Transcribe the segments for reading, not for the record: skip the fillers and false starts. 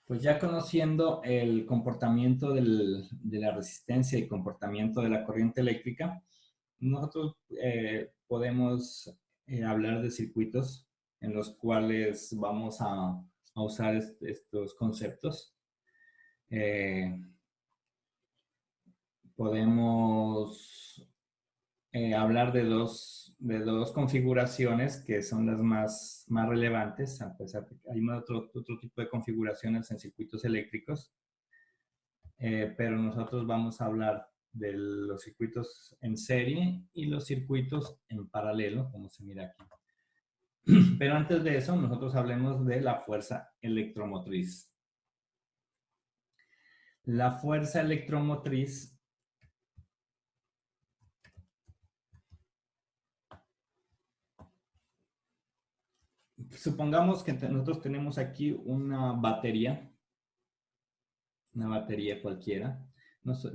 Pues ya conociendo el comportamiento de la resistencia y comportamiento de la corriente eléctrica, nosotros podemos hablar de circuitos en los cuales vamos a usar estos conceptos. Eh, Podemos hablar de dos configuraciones que son las más relevantes, a pesar de que hay otro tipo de configuraciones en circuitos eléctricos. Pero nosotros vamos a hablar de los circuitos en serie y los circuitos en paralelo, como se mira aquí. Pero antes de eso, nosotros hablemos de la fuerza electromotriz. La fuerza electromotriz supongamos que nosotros tenemos aquí una batería cualquiera.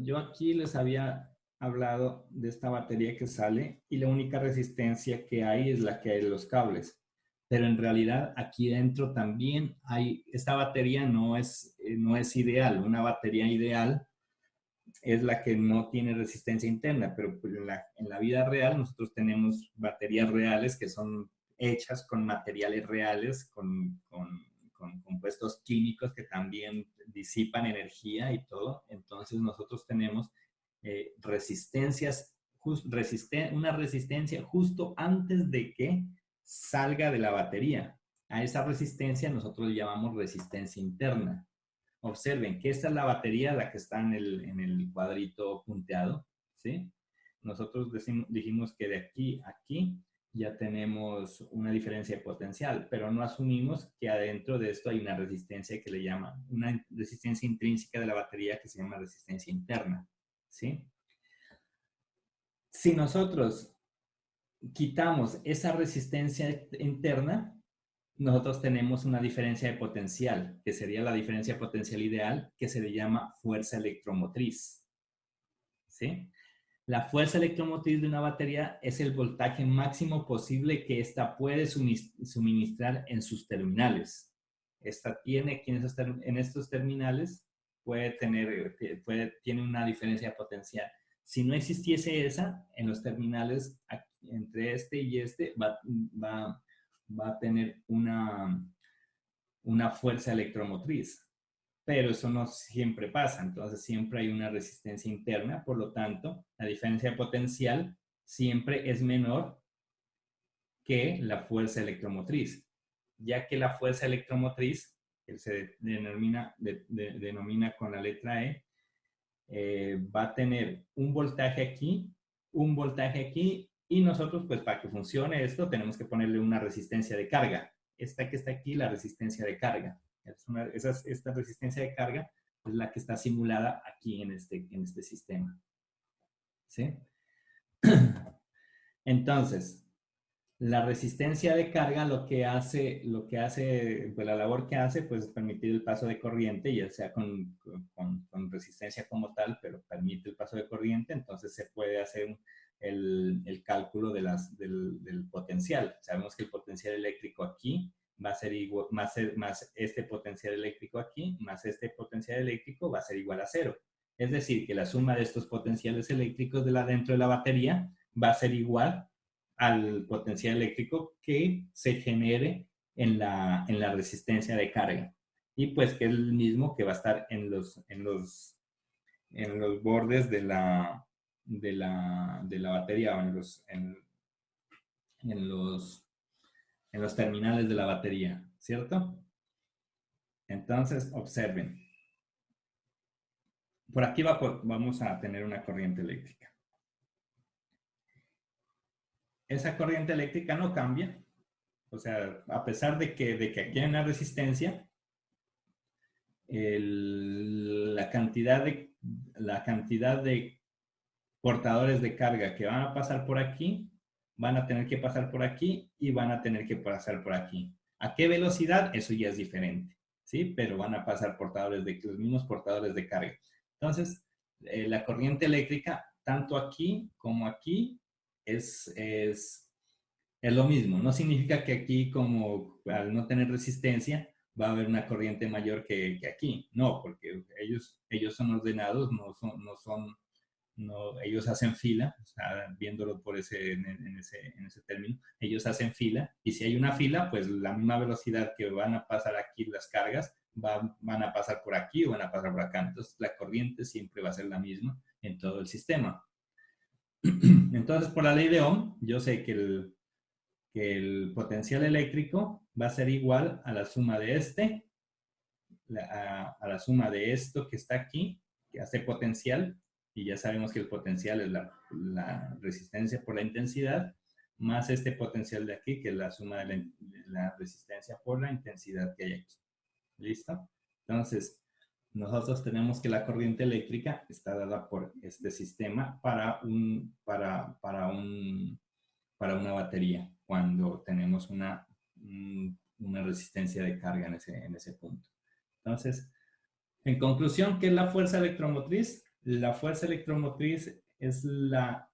Yo aquí les había hablado de esta batería que sale y la única resistencia que hay es la que hay de los cables. Pero en realidad aquí dentro también hay, esta batería no es ideal. Una batería ideal es la que no tiene resistencia interna, pero en la vida real nosotros tenemos baterías reales que son hechas con materiales reales, con compuestos químicos que también disipan energía y todo. Entonces nosotros tenemos una resistencia justo antes de que salga de la batería. A esa resistencia nosotros le llamamos resistencia interna. Observen que esta es la batería, la que está en el cuadrito punteado, ¿sí? Nosotros dijimos que de aquí a aquí ya tenemos una diferencia de potencial, pero no asumimos que adentro de esto hay una resistencia que le llama, una resistencia intrínseca de la batería que se llama resistencia interna, ¿sí? Si nosotros quitamos esa resistencia interna, nosotros tenemos una diferencia de potencial, que sería la diferencia de potencial ideal, que se le llama fuerza electromotriz, ¿sí? La fuerza electromotriz de una batería es el voltaje máximo posible que ésta puede suministrar en sus terminales. Esta tiene aquí en estos terminales, tiene una diferencia de potencial. Si no existiese esa, en los terminales entre este y este va a tener una fuerza electromotriz. Pero eso no siempre pasa, entonces siempre hay una resistencia interna, por lo tanto, la diferencia potencial siempre es menor que la fuerza electromotriz, ya que la fuerza electromotriz, que se denomina con la letra va a tener un voltaje aquí, y nosotros, pues para que funcione esto, tenemos que ponerle una resistencia de carga. Esta que está aquí, la resistencia de carga. Esta resistencia de carga es la que está simulada aquí en este sistema. ¿Sí? Entonces, la resistencia de carga pues la labor que hace, pues permitir el paso de corriente, ya sea con resistencia como tal, pero permite el paso de corriente, entonces se puede hacer el cálculo del potencial. Sabemos que el potencial eléctrico aquí va a ser igual, más este potencial eléctrico aquí, más este potencial eléctrico va a ser igual a cero. Es decir, que la suma de estos potenciales eléctricos dentro de la batería va a ser igual al potencial eléctrico que se genere en la resistencia de carga. Y pues que es el mismo que va a estar en los bordes de la batería o en los terminales de la batería, ¿cierto? Entonces, observen. Por aquí vamos a tener una corriente eléctrica. Esa corriente eléctrica no cambia. O sea, a pesar de que aquí hay una resistencia, la cantidad de portadores de carga que van a pasar por aquí, van a tener que pasar por aquí y van a tener que pasar por aquí. ¿A qué velocidad? Eso ya es diferente, ¿sí? Pero van a pasar los mismos portadores de carga. Entonces, la corriente eléctrica, tanto aquí como aquí, es lo mismo. No significa que aquí, como al no tener resistencia, va a haber una corriente mayor que aquí. No, porque ellos son ordenados, ellos hacen fila, o sea, viéndolo por en ese término, ellos hacen fila, y si hay una fila, pues la misma velocidad que van a pasar aquí las cargas, van a pasar por aquí o van a pasar por acá. Entonces, la corriente siempre va a ser la misma en todo el sistema. Entonces, por la ley de Ohm, yo sé que el potencial eléctrico va a ser igual a la suma de a la suma de esto que está aquí, que hace potencial, y ya sabemos que el potencial es la resistencia por la intensidad, más este potencial de aquí, que es la suma de la resistencia por la intensidad que hay aquí. ¿Listo? Entonces, nosotros tenemos que la corriente eléctrica está dada por este sistema para una batería, cuando tenemos una resistencia de carga en ese punto. Entonces, en conclusión, ¿qué es la fuerza electromotriz? La fuerza electromotriz es mal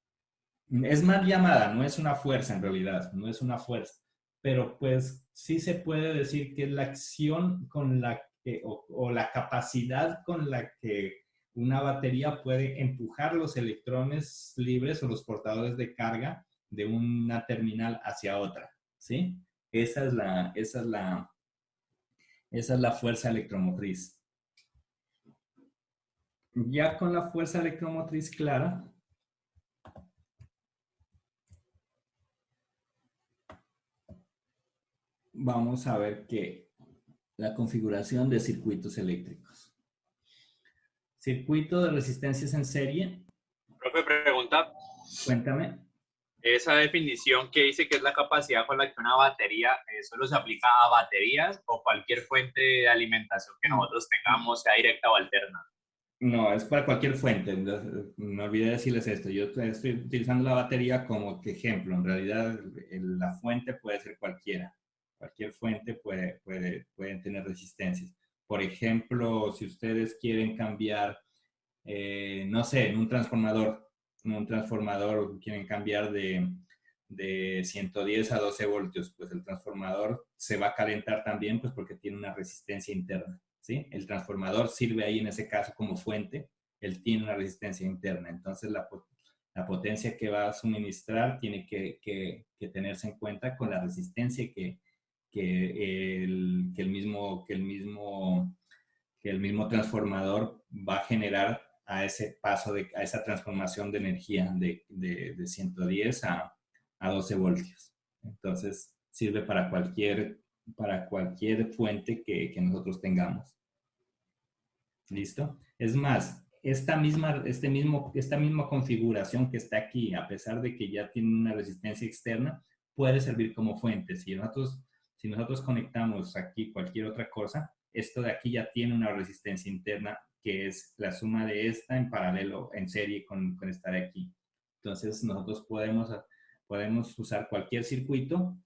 llamada, no es una fuerza en realidad, no es una fuerza, pero pues sí se puede decir que es la acción con la que, o la capacidad con la que una batería puede empujar los electrones libres o los portadores de carga de una terminal hacia otra, ¿sí? Esa es la fuerza electromotriz. Ya con la fuerza electromotriz clara, vamos a ver que la configuración de circuitos eléctricos. Circuito de resistencias en serie. Profe, pregunta. Cuéntame. Esa definición que dice que es la capacidad con la que una batería solo se aplica a baterías o cualquier fuente de alimentación que nosotros tengamos, sea directa o alterna. No, es para cualquier fuente. No olvidé decirles esto. Yo estoy utilizando la batería como ejemplo. En realidad, la fuente puede ser cualquiera. Cualquier fuente pueden tener resistencias. Por ejemplo, si ustedes quieren cambiar, no sé, en un transformador quieren cambiar de 110 a 12 voltios, pues el transformador se va a calentar también, pues porque tiene una resistencia interna. ¿Sí? El transformador sirve ahí en ese caso como fuente, él tiene una resistencia interna, entonces la potencia que va a suministrar tiene que tenerse en cuenta con la resistencia que el mismo transformador va a generar a ese paso, a esa transformación de energía de 110 a 12 voltios. Entonces sirve para cualquier fuente que nosotros tengamos. ¿Listo? Es más, esta misma configuración que está aquí, a pesar de que ya tiene una resistencia externa, puede servir como fuente. Si nosotros conectamos aquí cualquier otra cosa, esto de aquí ya tiene una resistencia interna que es la suma de esta en paralelo, en serie con esta de aquí. Entonces, nosotros podemos usar cualquier circuito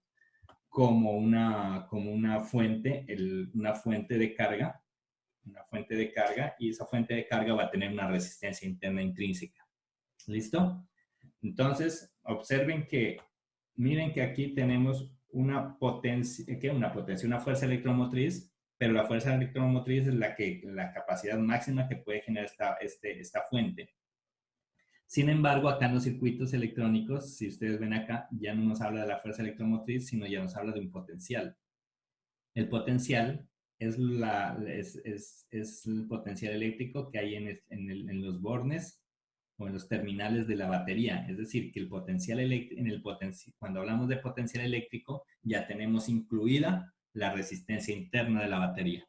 como una fuente de carga, y esa fuente de carga va a tener una resistencia interna intrínseca. ¿Listo? Entonces, miren que aquí tenemos una fuerza electromotriz, pero la fuerza electromotriz es la capacidad máxima que puede generar esta fuente. Sin embargo, acá en los circuitos electrónicos, si ustedes ven acá, ya no nos habla de la fuerza electromotriz, sino ya nos habla de un potencial. El potencial es el potencial eléctrico que hay en los bornes o en los terminales de la batería. Es decir, que el potencial cuando hablamos de potencial eléctrico, ya tenemos incluida la resistencia interna de la batería.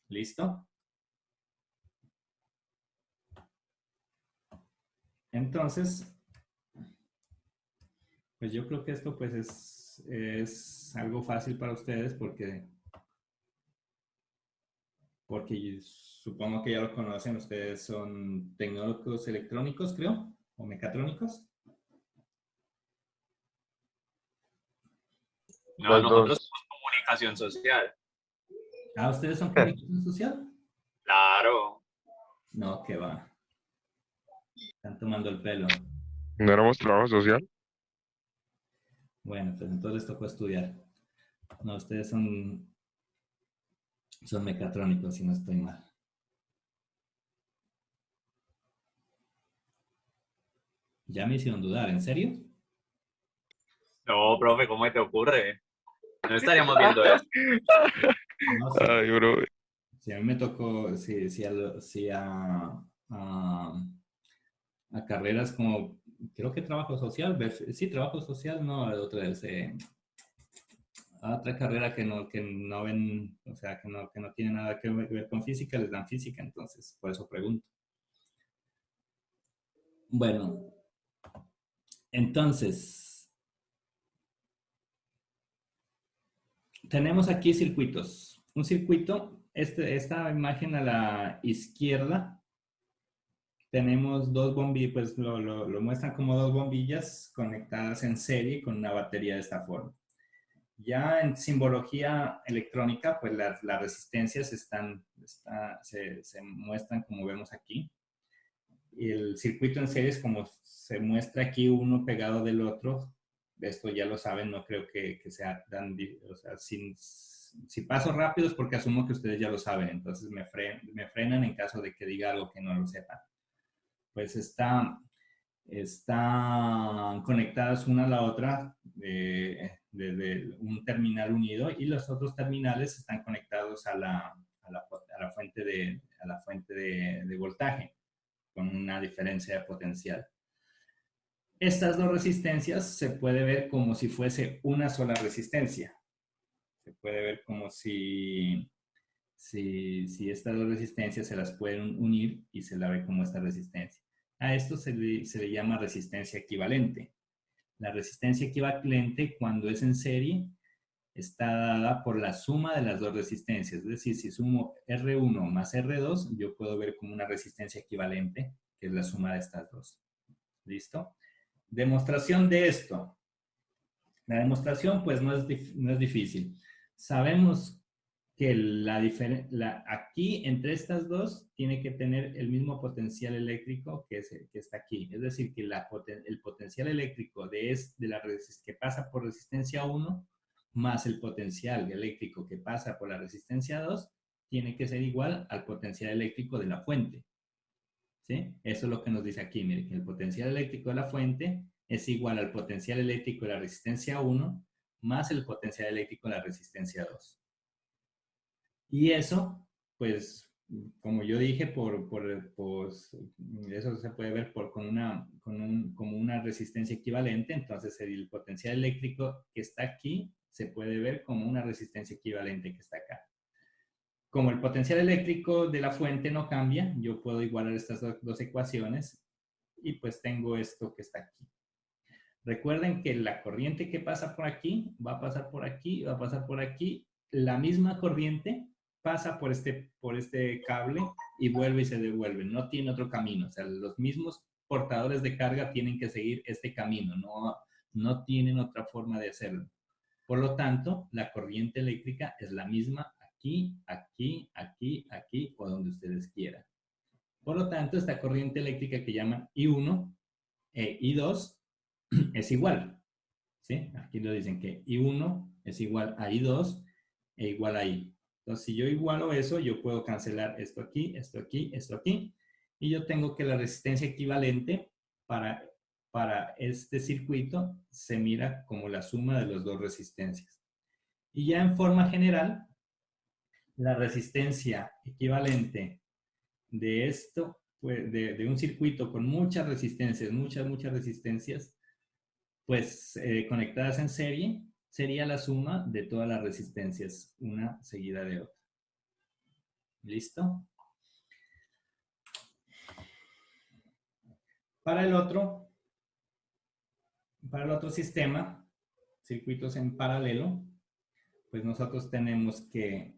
¿Listo? Entonces, pues yo creo que esto pues es algo fácil para ustedes porque supongo que ya lo conocen, ustedes son tecnólogos electrónicos, creo, o mecatrónicos. No, nosotros somos comunicación social. Ah, ¿ustedes son comunicación social? Claro. No, que va. Están tomando el pelo. ¿No éramos trabajo social? Bueno, pues entonces les tocó estudiar. No, ustedes son Son mecatrónicos, si no estoy mal. Ya me hicieron dudar, ¿en serio? No, profe, ¿cómo te ocurre? No estaríamos viendo eso. No sé. Ay, bro. Si a mí me tocó, si a carreras como, creo que trabajo social, sí, trabajo social, no, otra vez, otra carrera que no ven, o sea, que no tiene nada que ver con física, les dan física, entonces, por eso pregunto. Bueno, entonces, tenemos aquí circuitos. Un circuito, esta imagen a la izquierda, tenemos dos bombillas, pues lo muestran como dos bombillas conectadas en serie con una batería de esta forma. Ya en simbología electrónica, pues las resistencias se muestran como vemos aquí. Y el circuito en serie es como se muestra aquí uno pegado del otro. Esto ya lo saben, no creo que sea tan... O sea, si paso rápido es porque asumo que ustedes ya lo saben, entonces me frenan en caso de que diga algo que no lo sepan. Pues están conectadas una a la otra desde un terminal unido y los otros terminales están conectados a la fuente de voltaje con una diferencia de potencial. Estas dos resistencias se puede ver como si fuese una sola resistencia. Se puede ver como si estas dos resistencias se las pueden unir y se la ve como esta resistencia. A esto se le llama resistencia equivalente. La resistencia equivalente, cuando es en serie, está dada por la suma de las dos resistencias. Es decir, si sumo R1 más R2, yo puedo ver como una resistencia equivalente, que es la suma de estas dos. ¿Listo? Demostración de esto. La demostración, pues, no es difícil. Sabemos que aquí, entre estas dos, tiene que tener el mismo potencial eléctrico que está aquí. Es decir, que el potencial eléctrico que pasa por resistencia 1 más el potencial eléctrico que pasa por la resistencia 2 tiene que ser igual al potencial eléctrico de la fuente. ¿Sí? Eso es lo que nos dice aquí. Miren, que el potencial eléctrico de la fuente es igual al potencial eléctrico de la resistencia 1 más el potencial eléctrico de la resistencia 2. Y eso, pues, como yo dije, eso se puede ver como una resistencia equivalente. Entonces, el potencial eléctrico que está aquí se puede ver como una resistencia equivalente que está acá. Como el potencial eléctrico de la fuente no cambia, yo puedo igualar estas dos ecuaciones y pues tengo esto que está aquí. Recuerden que la corriente que pasa por aquí va a pasar por aquí, va a pasar por aquí. La misma corriente pasa por este cable y vuelve y se devuelve. No tiene otro camino. O sea, los mismos portadores de carga tienen que seguir este camino. No tienen otra forma de hacerlo. Por lo tanto, la corriente eléctrica es la misma aquí, aquí, aquí, aquí o donde ustedes quieran. Por lo tanto, esta corriente eléctrica que llaman I1 e I2 es igual. ¿Sí? Aquí lo dicen que I1 es igual a I2 e igual a I. Entonces, si yo igualo eso, yo puedo cancelar esto aquí, esto aquí, esto aquí. Y yo tengo que la resistencia equivalente para este circuito se mira como la suma de las dos resistencias. Y ya en forma general, la resistencia equivalente de esto, pues, de un circuito con muchas resistencias, muchas resistencias, pues conectadas en serie, sería la suma de todas las resistencias, una seguida de otra. ¿Listo? Para el otro sistema, circuitos en paralelo, pues nosotros tenemos que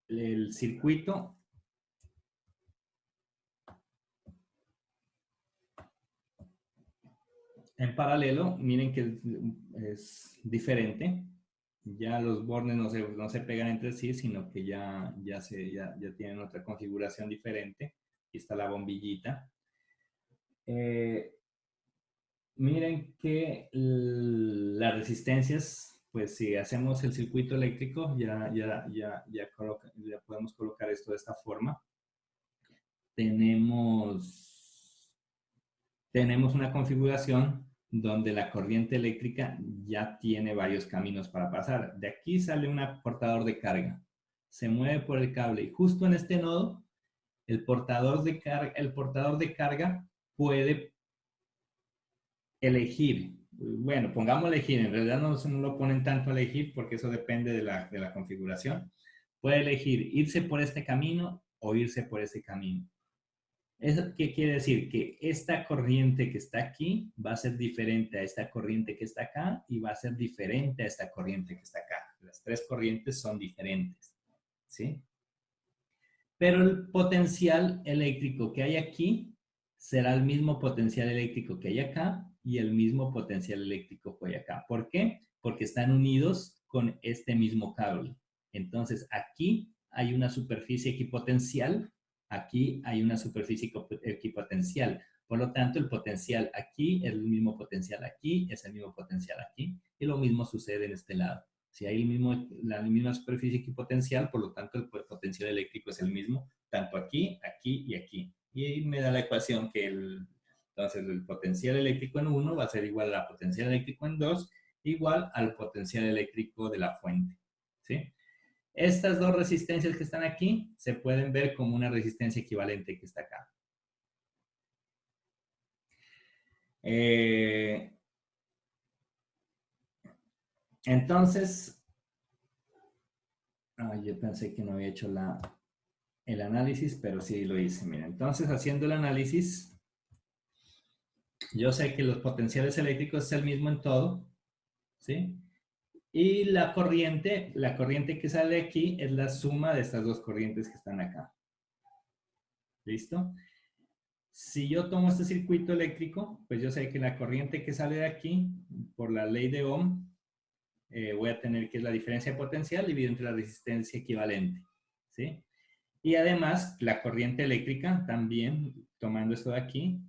el circuito en paralelo, miren que es diferente. Ya los bornes no se pegan entre sí, sino que ya tienen otra configuración diferente. Aquí está la bombillita. Miren que las resistencias pues si hacemos el circuito eléctrico, ya podemos colocar esto de esta forma. Tenemos una configuración donde la corriente eléctrica ya tiene varios caminos para pasar. De aquí sale un portador de carga. Se mueve por el cable y justo en este nodo, el portador de carga puede elegir. Bueno, pongamos elegir. En realidad no lo ponen tanto a elegir porque eso depende de la configuración. Puede elegir irse por este camino o irse por este camino. ¿Eso qué quiere decir? Que esta corriente que está aquí va a ser diferente a esta corriente que está acá y va a ser diferente a esta corriente que está acá. Las tres corrientes son diferentes, ¿sí? Pero el potencial eléctrico que hay aquí será el mismo potencial eléctrico que hay acá y el mismo potencial eléctrico que hay acá. ¿Por qué? Porque están unidos con este mismo cable. Entonces, aquí hay una superficie equipotencial. Aquí hay una superficie equipotencial. Por lo tanto, el potencial aquí es el mismo potencial aquí, es el mismo potencial aquí. Y lo mismo sucede en este lado. Si hay la misma superficie equipotencial, por lo tanto, el potencial eléctrico es el mismo, tanto aquí, aquí y aquí. Y ahí me da la ecuación que entonces el potencial eléctrico en 1 va a ser igual al potencial eléctrico en 2, igual al potencial eléctrico de la fuente. ¿Sí? Estas dos resistencias que están aquí se pueden ver como una resistencia equivalente que está acá. Entonces, yo pensé que no había hecho el análisis, pero sí lo hice. Mira, entonces haciendo el análisis, yo sé que los potenciales eléctricos es el mismo en todo, ¿sí? Y la corriente que sale aquí es la suma de estas dos corrientes que están acá. ¿Listo? Si yo tomo este circuito eléctrico, pues yo sé que la corriente que sale de aquí, por la ley de Ohm, voy a tener que es la diferencia potencial dividido entre la resistencia equivalente, ¿sí? Y además, la corriente eléctrica también, tomando esto de aquí,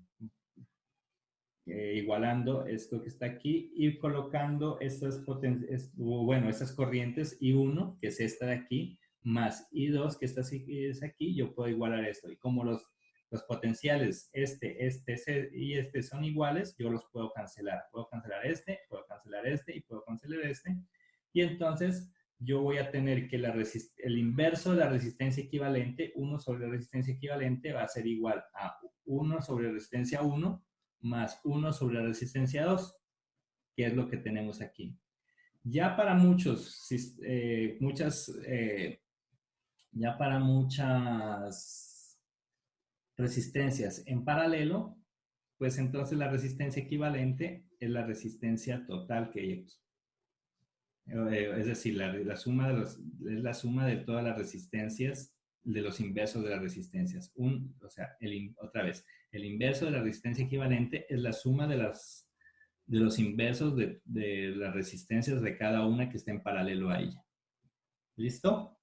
igualando esto que está aquí y colocando estas corrientes I1, que es esta de aquí, más I2, que es aquí, yo puedo igualar esto. Y como los potenciales y este son iguales, yo los puedo cancelar. Puedo cancelar este, puedo cancelar este y puedo cancelar este. Y entonces yo voy a tener que el inverso de la resistencia equivalente, 1 sobre la resistencia equivalente, va a ser igual a 1 sobre resistencia 1 más 1 sobre la resistencia 2, que es lo que tenemos aquí. Ya para muchas resistencias en paralelo, pues entonces la resistencia equivalente es la resistencia total que hay aquí. Es decir, la suma es la suma de todas las resistencias, de los inversos de las resistencias. Otra vez, el inverso de la resistencia equivalente es la suma de los inversos de las resistencias de cada una que esté en paralelo a ella. ¿Listo?